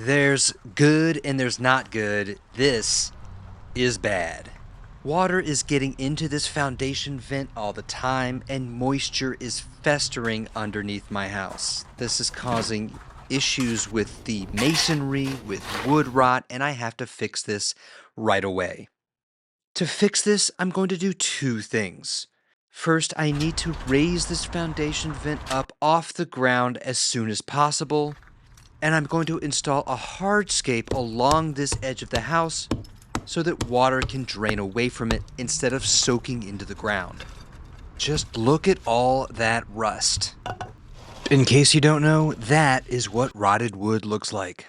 There's good and there's not good. This is bad. Water is getting into this foundation vent all the time, and moisture is festering underneath my house. This is causing issues with the masonry, with wood rot, and I have to fix this right away. To fix this, I'm going to do two things. First, I need to raise this foundation vent up off the ground as soon as possible, and I'm going to install a hardscape along this edge of the house so that water can drain away from it instead of soaking into the ground. Just look at all that rust. In case you don't know, that is what rotted wood looks like.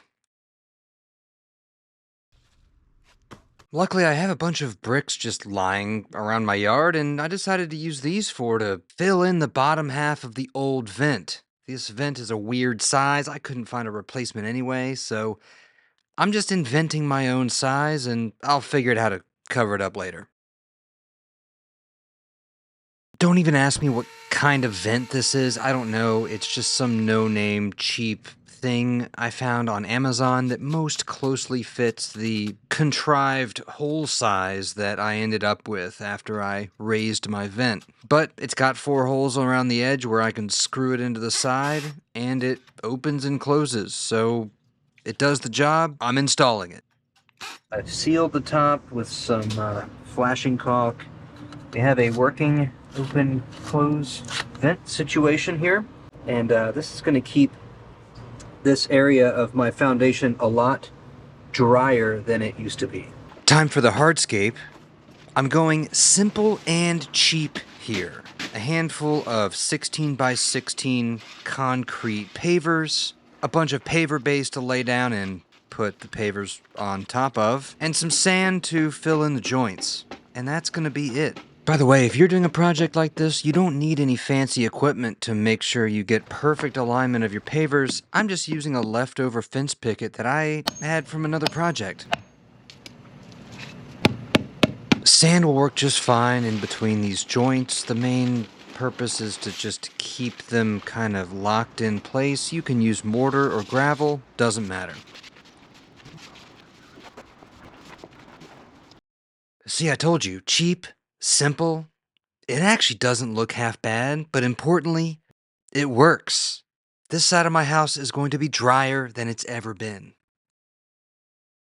Luckily, I have a bunch of bricks just lying around my yard, and I decided to use these to fill in the bottom half of the old vent. This vent is a weird size. I couldn't find a replacement anyway, so I'm just inventing my own size, and I'll figure out how to cover it up later. Don't even ask me what kind of vent this is. I don't know. It's just some no-name, cheap thing I found on Amazon that most closely fits the contrived hole size that I ended up with after I raised my vent. But it's got 4 holes around the edge where I can screw it into the side, and it opens and closes, so it does the job. I'm installing it. I've sealed the top with some flashing caulk. We have a working open close vent situation here, and this is going to keep this area of my foundation a lot drier than it used to be. Time for the hardscape. I'm going simple and cheap here. A handful of 16 by 16 concrete pavers, a bunch of paver base to lay down and put the pavers on top of, and some sand to fill in the joints. And that's going to be it. By the way, if you're doing a project like this, you don't need any fancy equipment to make sure you get perfect alignment of your pavers. I'm just using a leftover fence picket that I had from another project. Sand will work just fine in between these joints. The main purpose is to just keep them kind of locked in place. You can use mortar or gravel, doesn't matter. See, I told you, cheap, simple. It actually doesn't look half bad, but importantly, it works. This side of my house is going to be drier than it's ever been.